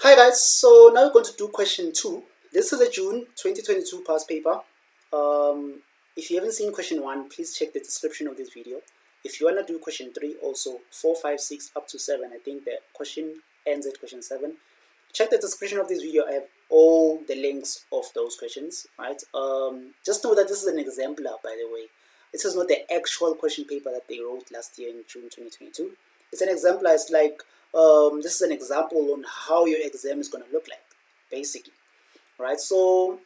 Hi guys, so now we're going to do question 2. This is a June 2022 past paper. If you haven't seen question 1, please check the description of this video. If you want to do question 3, also 4, 5, 6 up to 7, I think the question ends at question 7. Check the description of this video. I have all the links of those questions, right? Just know that this is an exemplar, by the way. This is not the actual question paper that they wrote last year in June 2022. It's an exemplar. It's like this is an example on how your exam is going to look like, basically, right? So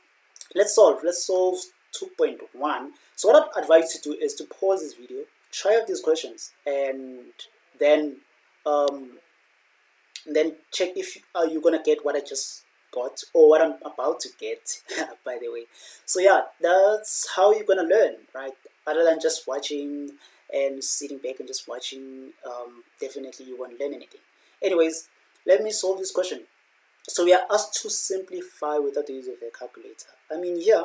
let's solve 2.1. So what I'd advise you to do is to pause this video, try out these questions, and then check if you're going to get what I just got or what I'm about to get, by the way. So yeah, that's how you're going to learn, right? Other than just watching and sitting back and just watching, definitely you won't learn anything. Anyways, let me solve this question. So we are asked to simplify without the use of a calculator. I mean, here,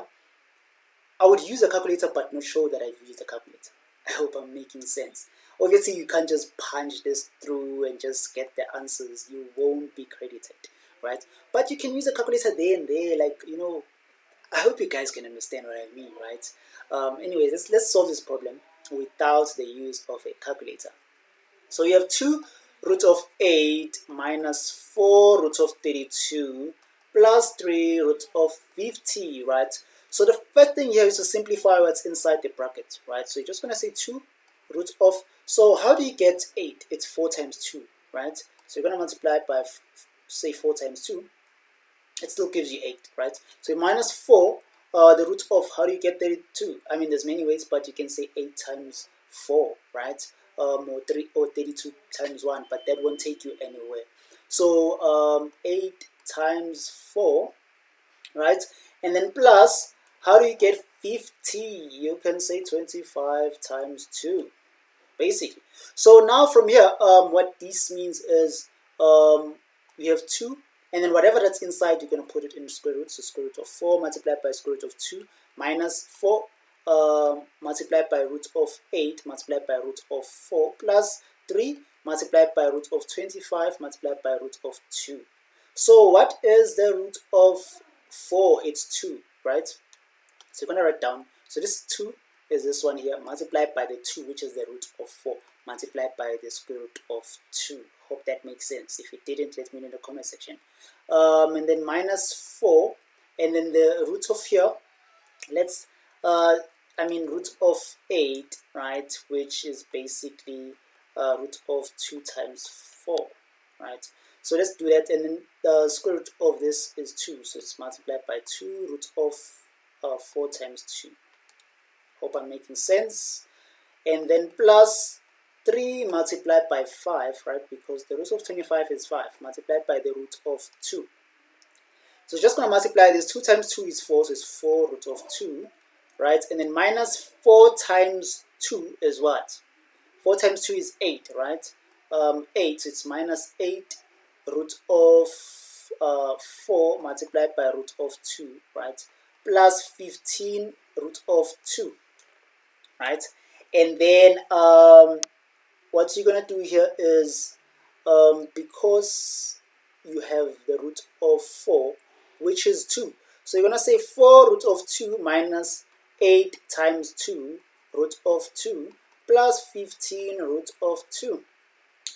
I would use a calculator but not show that I've used a calculator. I hope I'm making sense. Obviously, you can't just punch this through and just get the answers. You won't be credited, right? But you can use a calculator there and there, like, I hope you guys can understand what I mean, right? Anyways, let's solve this problem without the use of a calculator. So you have 2 root of 8 minus 4 root of 32 plus 3 root of 50, right? So the first thing here is to simplify what's inside the bracket, right? So you're just going to say 2 root of, so how do you get 8? It's 4 times 2, right? So you're going to multiply it by, say, 4 times 2. It still gives you 8, right? So minus 4, the root of, how do you get 32? I mean, there's many ways, but you can say 8 times 4, right? Or 32 times 1, but that won't take you anywhere. So 8 times 4, right? And then plus, how do you get 50? You can say 25 times 2, basically. So now from here, what this means is we have 2, and then whatever that's inside, you're going to put it in square root. So square root of 4 multiplied by square root of 2 minus 4 multiplied by root of 8 multiplied by root of 4 plus 3 multiplied by root of 25 multiplied by root of 2. So what is the root of 4? It's 2, right? So you're going to write down. So this 2 is this one here multiplied by the 2, which is the root of 4, multiplied by the square root of 2. Hope that makes sense. If it didn't, let me know in the comment section. And then minus 4, and then the root of here, let's root of 8, right, which is basically root of 2 times 4, right? So let's do that, and then the square root of this is 2, so it's multiplied by 2 root of 4 times 2. Hope I'm making sense. And then plus 3 multiplied by 5, right, because the root of 25 is 5, multiplied by the root of 2. So just going to multiply this. 2 times 2 is 4, so it's 4 root of 2, right? And then minus 4 times 2 is what? 4 times 2 is 8, right? 8, so it's minus 8 root of 4 multiplied by root of 2, right? Plus 15 root of 2, right? And then what you're going to do here is, because you have the root of 4, which is 2. So you're going to say 4 root of 2 minus 8 times 2 root of 2 plus 15 root of 2.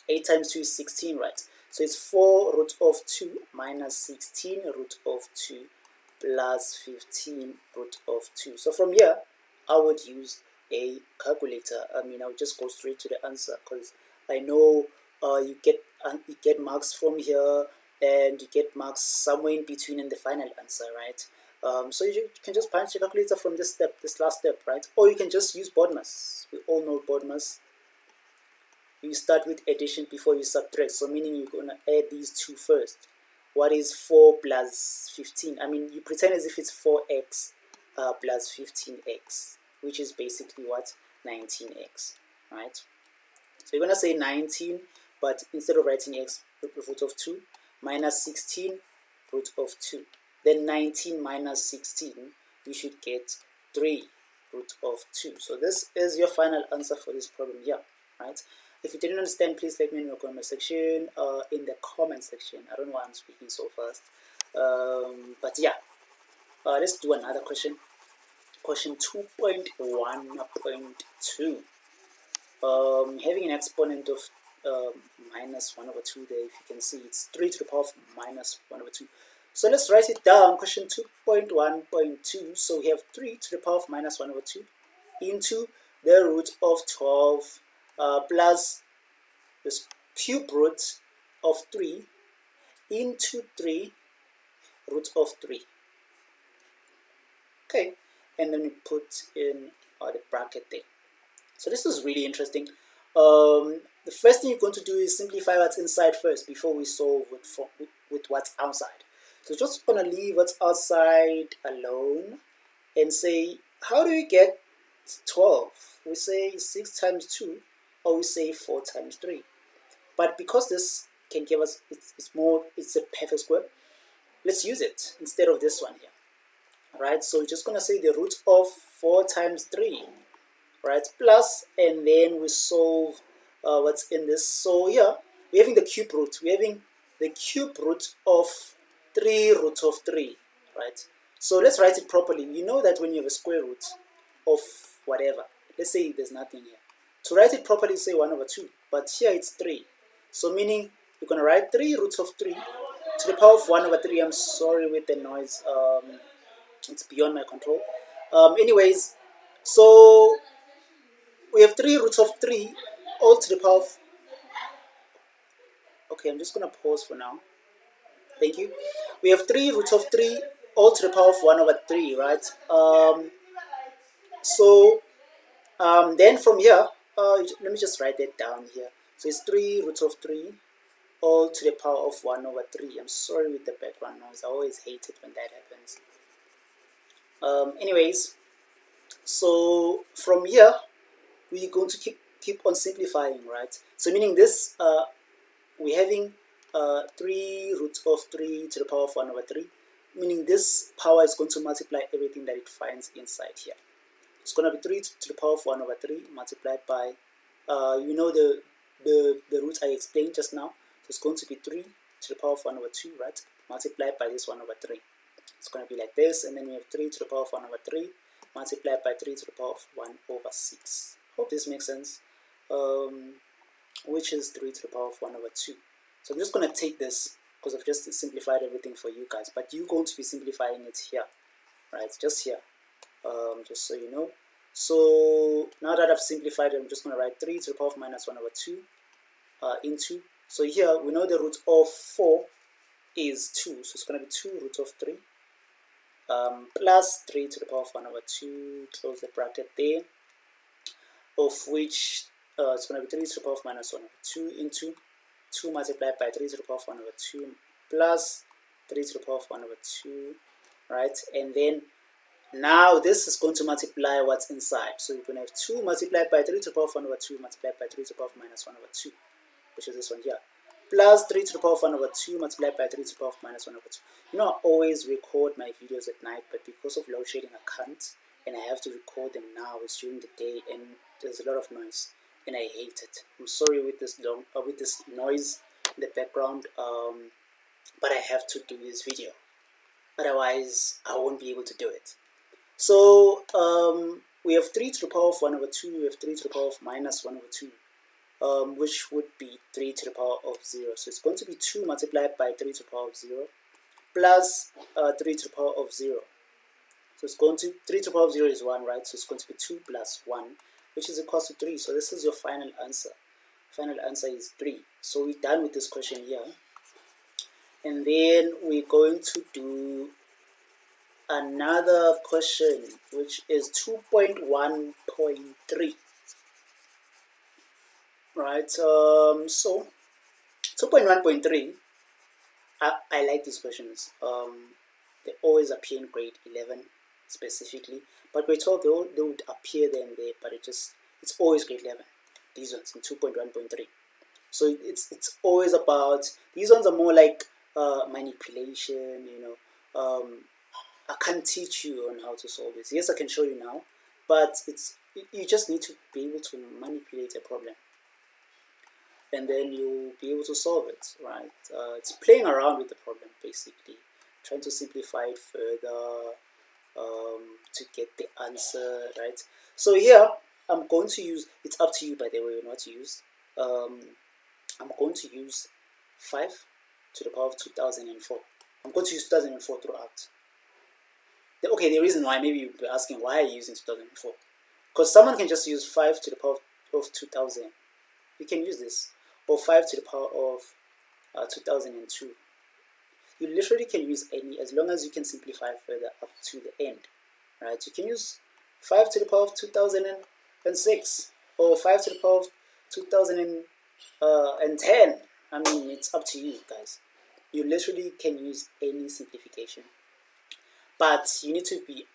8 times 2 is 16, right? So it's 4 root of 2 minus 16 root of 2 plus 15 root of 2. So from here, I would use a calculator. I would just go straight to the answer, because I know you get marks from here, and you get marks somewhere in between in the final answer, right? So you can just punch your calculator from this last step, right? Or you can just use BODMAS. We all know BODMAS. You start with addition before you subtract, so meaning you're going to add these two first. What is 4 plus 15? You pretend as if it's 4x plus 15x, which is basically what? 19x, right? So you're going to say 19, but instead of writing x, root of 2, minus 16, root of 2. Then 19 minus 16, you should get 3 root of 2. So this is your final answer for this problem here, right? If you didn't understand, please let me know in the comment section. I don't know why I'm speaking so fast. But yeah, let's do another question. Question 2.1.2. Having an exponent of minus 1 over 2 there, if you can see, it's 3 to the power of minus 1 over 2. So let's write it down. Question 2.1.2. So we have 3 to the power of minus 1 over 2 into the root of 12 plus the cube root of 3 into 3 root of 3. Okay, and then we put in the bracket there. So this is really interesting. The first thing you're going to do is simplify what's inside first before we solve with what's outside. So just going to leave what's outside alone and say, how do we get 12? We say 6 times 2, or we say 4 times 3. But because this can give us, it's a perfect square, let's use it instead of this one here. Alright, so we're just going to say the root of 4 times 3, right, plus, and then we solve what's in this. So here, we're having the cube root. We're having the cube root of 3 root of 3, right? So let's write it properly. You know that when you have a square root of whatever, let's say there's nothing here. To write it properly, say 1 over 2, but here it's 3. So meaning, you're going to write 3 roots of 3 to the power of 1 over 3. I'm sorry with the noise. It's beyond my control. Anyways, so we have 3 roots of 3 all to the power of... Okay, I'm just going to pause for now. Thank you. We have 3 roots of 3 all to the power of 1 over 3, right? Then from here, let me just write that down here. So it's 3 roots of 3 all to the power of 1 over 3. I'm sorry with the background noise. I always hate it when that happens. Anyways, so from here, we're going to keep on simplifying, right? So meaning this, we're having 3 root of 3 to the power of 1 over 3, meaning this power is going to multiply everything that it finds inside here. It's going to be 3 to the power of 1 over 3 multiplied by, you know, the root I explained just now. So it's going to be 3 to the power of 1 over 2, right, multiplied by this 1 over 3. It's going to be like this, and then we have 3 to the power of 1 over 3 multiplied by 3 to the power of 1 over 6. Hope this makes sense. Which is 3 to the power of 1 over 2. So I'm just going to take this because I've just simplified everything for you guys, but you're going to be simplifying it here, right? Just here, just so you know. So now that I've simplified it, I'm just going to write 3 to the power of minus 1 over 2 into. So here we know the root of 4 is 2, so it's going to be 2 root of 3 plus 3 to the power of 1 over 2, close the bracket there, of which it's going to be 3 to the power of minus 1 over 2 into 2 multiplied by 3 to the power of 1 over 2 plus 3 to the power of 1 over 2, right? And then now this is going to multiply what's inside. So you're going to have 2 multiplied by 3 to the power of 1 over 2 multiplied by 3 to the power of minus 1 over 2, which is this one here, plus 3 to the power of 1 over 2 multiplied by 3 to the power of minus 1 over 2. You know, I always record my videos at night, but because of load shedding I can't, and I have to record them now. It's during the day and there's a lot of noise, and I hate it. I'm sorry with this noise in the background, but I have to do this video, otherwise I won't be able to do it. So we have 3 to the power of 1 over 2, we have 3 to the power of minus 1 over 2, which would be 3 to the power of 0. So it's going to be 2 multiplied by 3 to the power of 0 plus 3 to the power of 0. So it's going to, 3 to the power of 0 is 1, right? So it's going to be 2 plus 1, which is equal to 3. So this is your final answer. Final answer is 3. So we're done with this question here. And then we're going to do another question, which is 2.1.3. Right, so 2.1.3, I like these questions. They always appear in grade 11 specifically, but grade 12 they would appear there and there, but it's always grade 11, these ones in 2.1.3. So it's always about, these ones are more like manipulation, you know. I can't teach you on how to solve this. Yes, I can show you now, but you just need to be able to manipulate a problem. and then you'll be able to solve it, right? It's playing around with the problem, basically, trying to simplify it further to get the answer, right? So here, I'm going to use, it's up to you, by the way, what to use. I'm going to use 5 to the power of 2004. I'm going to use 2004 throughout. Okay, the reason why, maybe you'll be asking, why are you using 2004? Because someone can just use 5 to the power of 2000. You can use this. Or 5 to the power of 2002. You literally can use any, as long as you can simplify further up to the end. Right? You can use 5 to the power of 2006. Or 5 to the power of 2010. I mean, it's up to you, guys. You literally can use any simplification. But you need to be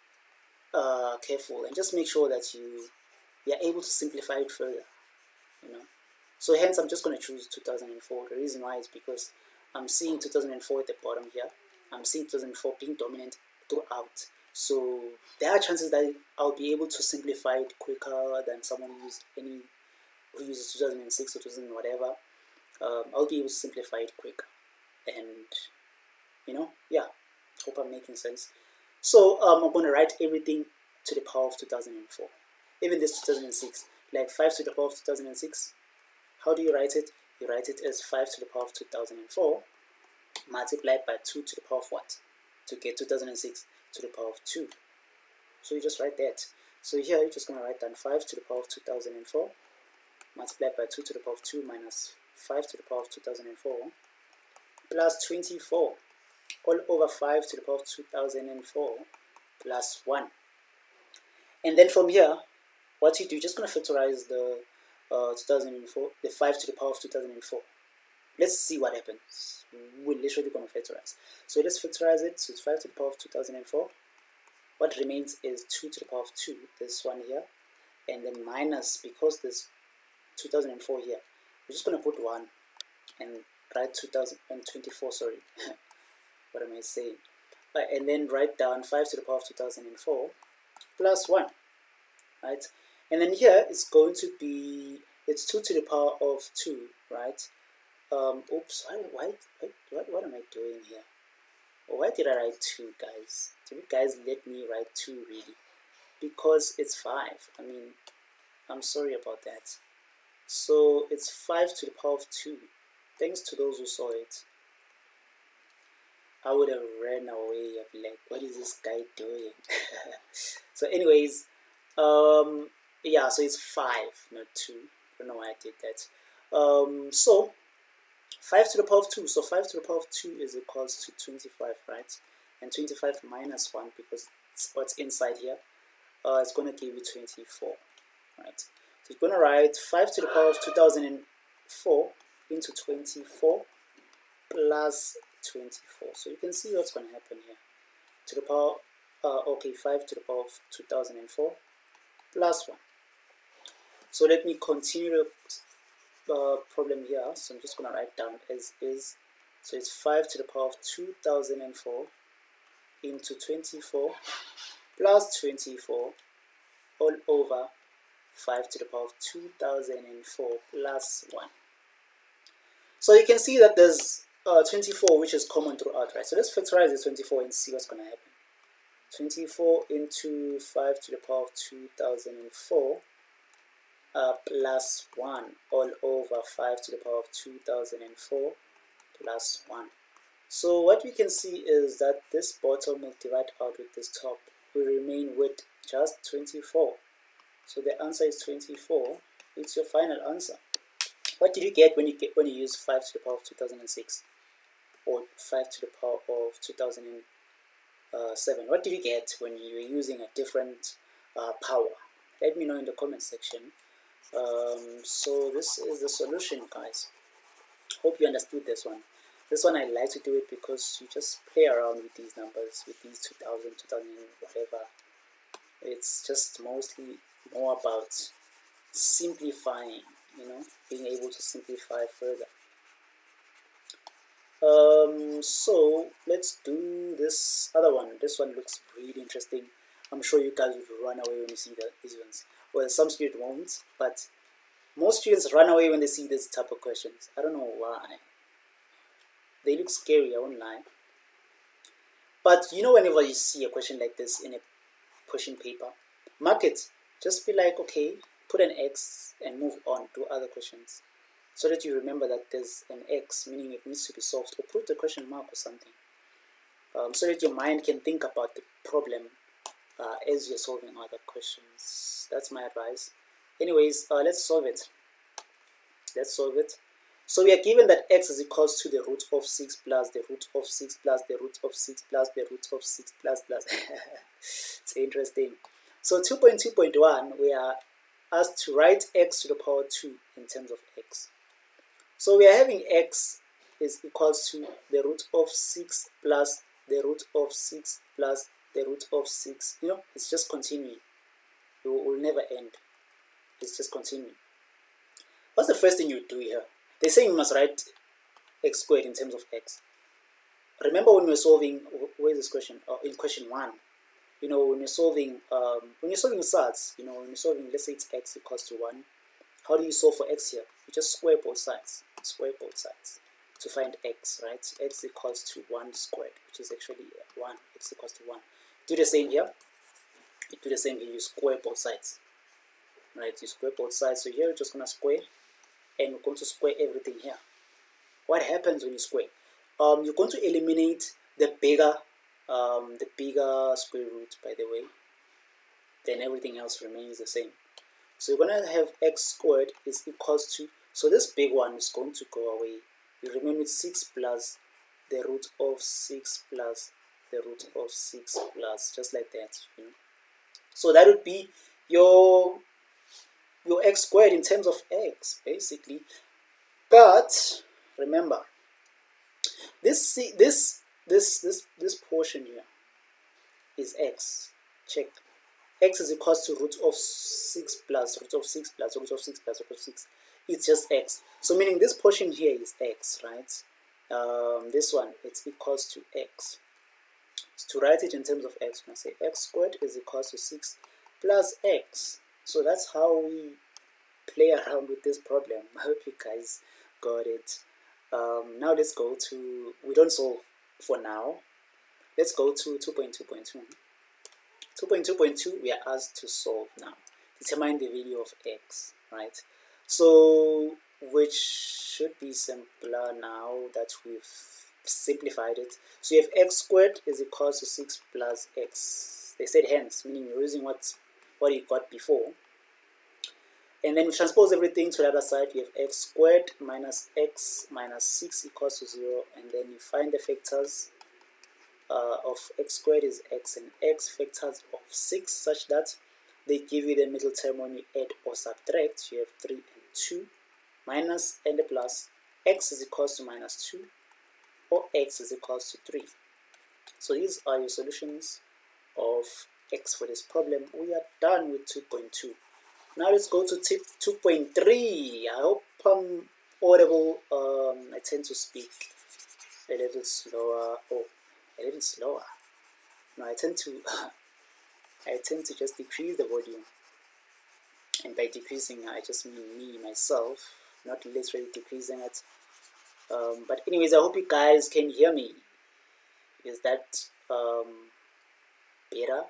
careful and just make sure that you're able to simplify it further, So hence, I'm just going to choose 2004. The reason why is because I'm seeing 2004 at the bottom here. I'm seeing 2004 being dominant throughout. So there are chances that I'll be able to simplify it quicker than someone who uses 2006 or 2000 whatever. I'll be able to simplify it quicker. And, yeah, hope I'm making sense. So I'm going to write everything to the power of 2004. Even this 2006, like 5 to the power of 2006. How do you write it? You write it as 5 to the power of 2004 multiplied by 2 to the power of what? To get 2006 to the power of 2. So you just write that. So here you're just going to write down 5 to the power of 2004 multiplied by 2 to the power of 2 minus 5 to the power of 2004 plus 24 all over 5 to the power of 2004 plus 1. And then from here, what you do, you're just going to factorize the 2004, the 5 to the power of 2004. Let's see what happens. We're literally going to factorize. So let's factorize it. So it's 5 to the power of 2004. What remains is 2 to the power of 2, this one here. And then minus, because there's 2004 here, we're just going to put 1 and write 2024, sorry. What am I saying? And then write down 5 to the power of 2004 plus 1, right? And then here it's going to be, it's 2 to the power of 2, right? Oops, what am I doing here? Why did I write 2, guys? Did you guys let me write 2 really? Because it's 5. I mean, I'm sorry about that. So it's 5 to the power of 2. Thanks to those who saw it. I would have ran away. I'd be like, what is this guy doing? So anyways, yeah, so it's 5, not 2. I don't know why I did that. So 5 to the power of 2. So 5 to the power of 2 is equals to 25, right? And 25 minus 1, because it's what's inside here, it's going to give you 24, right? So you're going to write 5 to the power of 2004 into 24 plus 24. So you can see what's going to happen here. To the power, 5 to the power of 2004 plus 1. So let me continue the problem here. So I'm just going to write down as is. So it's 5 to the power of 2004 into 24 plus 24 all over 5 to the power of 2004 plus 1. So you can see that there's 24, which is common throughout, right? So let's factorize this 24 and see what's going to happen. 24 into 5 to the power of 2004 plus 1 all over 5 to the power of 2004 plus 1. So what we can see is that this bottom will divide out with this top. We remain with just 24. So the answer is 24. It's your final answer. What did you get when you use 5 to the power of 2006 or 5 to the power of 2007? What did you get when you were using a different power? Let me know in the comment section. So this is the solution, guys. Hope you understood this one. This one I like to do it because you just play around with these numbers, with these 2000, whatever. It's just mostly more about simplifying, being able to simplify further. So let's do this other one. This one looks really interesting. I'm sure you guys will run away when you see these ones. Well, some students won't, but Most students run away when they see this type of questions. I don't know why. They look scary, I won't lie. But you know, whenever you see a question like this in a question paper, mark it. Just be like, okay, put an X and move on to other questions, so that you remember that there's an X, meaning it needs to be solved, or put a question mark or something, so that your mind can think about the problem as you're solving other questions. That's my advice. Anyways, let's solve it. Let's solve it. So we are given that x is equals to the root of 6 plus the root of 6 plus the root of 6 plus the root of 6 plus. It's interesting. So 2.2.1, we are asked to write x to the power 2 in terms of x. So we are having x is equals to the root of 6 plus the root of 6 plus the root of 6. You know, it's just continuing. It will never end. It's just continuing. What's the first thing you do here? They're saying you must write x squared in terms of x. Remember when we were solving, where's this question? In question 1, you know, when you're solving Surds, you know, when you're solving, let's say it's x equals to 1, how do you solve for x here? You just square both sides. Square both sides to find x, right? X equals to 1 squared, which is actually 1. X equals to 1. Do the same here. You do the same here. You square both sides, right? You square both sides. So here you're just going to square, and we're going to square everything here. What happens when you square? You're going to eliminate the bigger square root, by the way. Then everything else remains the same. So you're going to have x squared is equals to, so this big one is going to go away. You remain with 6 plus the root of 6 plus the root of 6 plus, just like that. You know? So that would be your x squared in terms of x, basically. But remember, this portion here is x. Check. X is equals to root of 6 plus root of 6 plus root of 6 plus root of 6. It's just x. So meaning this portion here is x, right? This one, it's equals to x. So to write it in terms of x, I'm going to say x squared is equals to 6 plus x. So that's how we play around with this problem. I hope you guys got it. Now let's go to, we don't solve for now. Let's go to 2.2.2. 2.2.2, we are asked to solve now. Determine the value of x, right? So, which should be simpler now that we've simplified it. So you have x squared is equals to 6 plus x. They said hence, meaning you're using what you got before. And then we transpose everything to the other side. You have x squared minus x minus 6 equals to 0. And then you find the factors of x squared is x and x, factors of 6, such that they give you the middle term when you add or subtract. You have 3 and 2, minus and a plus. X is equals to minus 2, or x is equals to 3. So these are your solutions of x for this problem. We are done with 2.2. Now let's go to tip 2.3. I hope I'm audible. I tend to speak a little slower. A little slower. No, I tend to just decrease the volume, and by decreasing, I just mean me myself, not literally decreasing it. But anyways, I hope you guys can hear me. Is that better?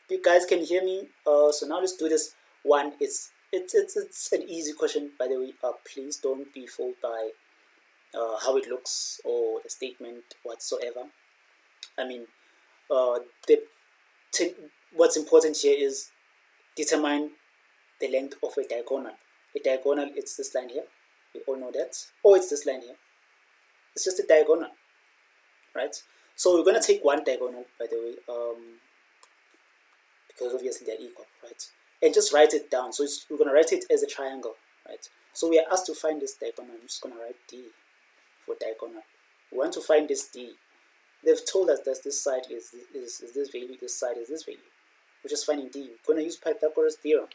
If you guys can hear me, so now let's do this one. It's an easy question, by the way. Please don't be fooled by how it looks or the statement whatsoever. I mean, what's important here is determine the length of a diagonal. A diagonal, it's this line here. We all know that. Or it's this line here. It's just a diagonal, right? So we're going to take one diagonal, by the way, because obviously they're equal, right? And just write it down. So we're going to write it as a triangle, right? So we are asked to find this diagonal. I'm just going to write D for diagonal. We want to find this D. They've told us that this side is this value, this side is this value. We're just finding D. We're going to use Pythagoras theorem.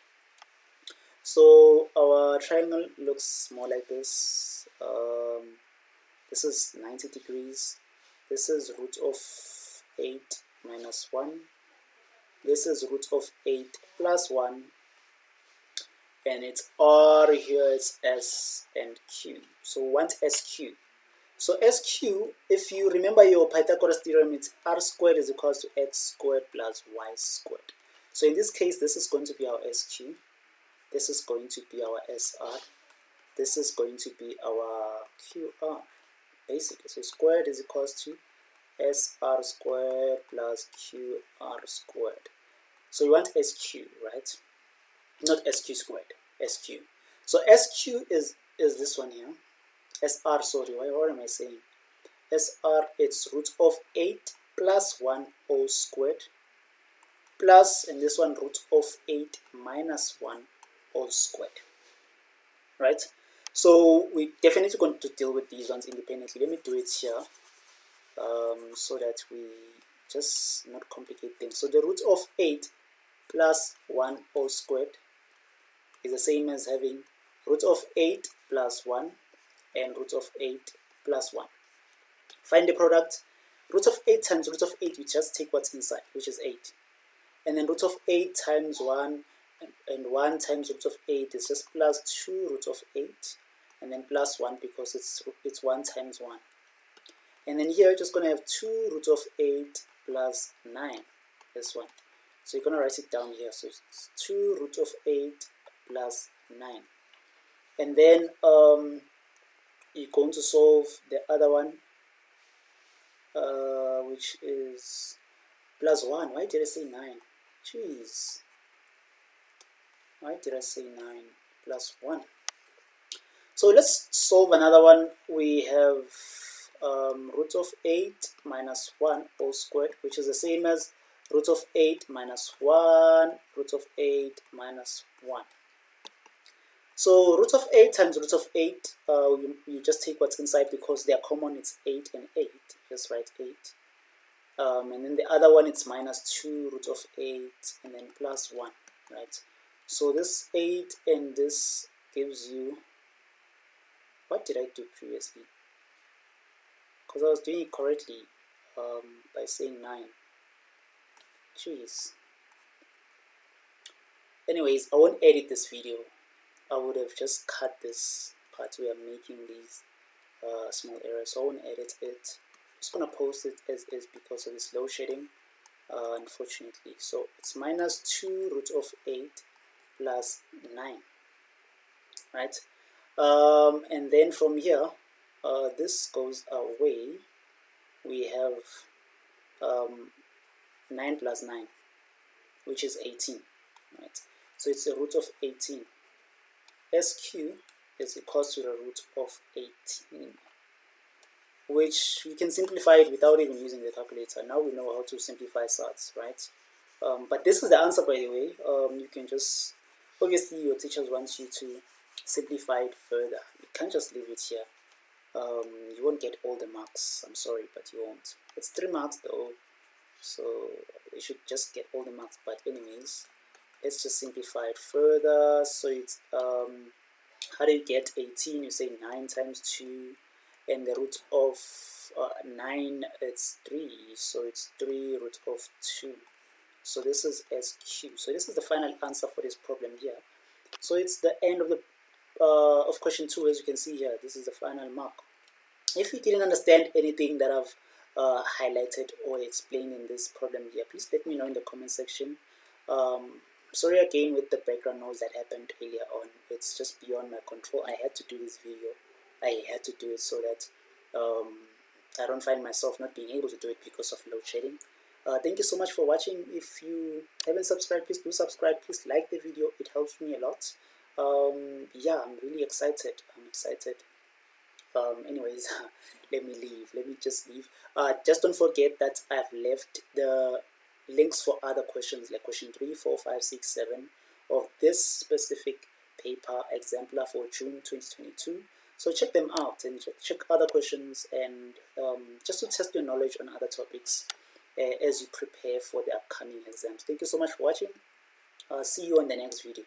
So our triangle looks more like this. This is 90 degrees. This is root of 8 minus 1. This is root of 8 plus 1. and it's R here, it's S and Q. So we want SQ. So SQ, if you remember your Pythagoras theorem, it's R squared is equal to X squared plus Y squared. So in this case, this is going to be our SQ. This is going to be our SR. This is going to be our QR, basically. So squared is equal to SR squared plus QR squared. So you want SQ, right? Not SQ squared, SQ. So SQ is this one here. SR, sorry, what am I saying? SR, it's root of 8 plus 1 all squared plus, and this one root of 8 minus 1 all squared, right? So we definitely going to deal with these ones independently. Let me do it here so that we just not complicate things. So the root of 8 plus 1 all squared is the same as having root of 8 plus 1 and root of 8 plus 1. Find the product. Root of 8 times root of 8, you just take what's inside, which is 8. And then root of 8 times 1 and 1 times root of 8 is just plus 2 root of 8. And then plus 1 because it's 1 times 1. And then here you're just going to have 2 root of 8 plus 9. This one. So you're going to write it down here. So it's 2 root of 8 plus 9. And then you're going to solve the other one, which is plus 1. Why did I say 9? Jeez. Why did I say 9 plus 1? So let's solve another one. We have root of 8 minus 1 all squared, which is the same as root of 8 minus 1, root of 8 minus 1. So root of 8 times root of 8, you just take what's inside because they are common, it's 8 and 8. Just write 8. And then the other one, it's minus 2 root of 8 and then plus 1, right? So this 8 and this gives you, what did I do previously? Because I was doing it correctly by saying 9. Jeez. Anyways, I won't edit this video. I would have just cut this part where I'm making these small errors. So I won't edit it. I'm just going to post it as is because of this load shedding, unfortunately. So it's minus 2 root of 8 plus 9, right? And then from here, this goes away. We have 9 plus 9, which is 18, right? So it's the root of 18. SQ is equal to the root of 18, which we can simplify it without even using the calculator. Now we know how to simplify Surds, right? But this is the answer, by the way. You can just, obviously your teachers want you to simplify it further. You can't just leave it here. You won't get all the marks. I'm sorry, but you won't. It's 3 marks though, so you should just get all the marks. But anyways, let's just simplify it further. So it's how do you get 18? You say 9 times 2, and the root of 9, it's 3, so it's 3 root of 2. So this is SQ. So this is the final answer for this problem here. So it's the end of the question 2. As you can see here, this is the final mark. If you didn't understand anything that I've highlighted or explained in this problem here, please let me know in the comment section. Sorry again with the background noise that happened earlier on. It's just beyond my control. I had to do this video. I had to do it so that I don't find myself not being able to do it because of load shedding. Thank you so much for watching. If you haven't subscribed, please do subscribe. Please like the video. It helps me a lot. Yeah, I'm really excited. I'm excited. Anyways, let me leave. Let me just leave. Just don't forget that I've left the links for other questions like question 3, 4, 5, 6, 7 of this specific paper exemplar for June 2022. So check them out and check other questions and just to test your knowledge on other topics as you prepare for the upcoming exams. Thank you so much for watching. See you on the next video.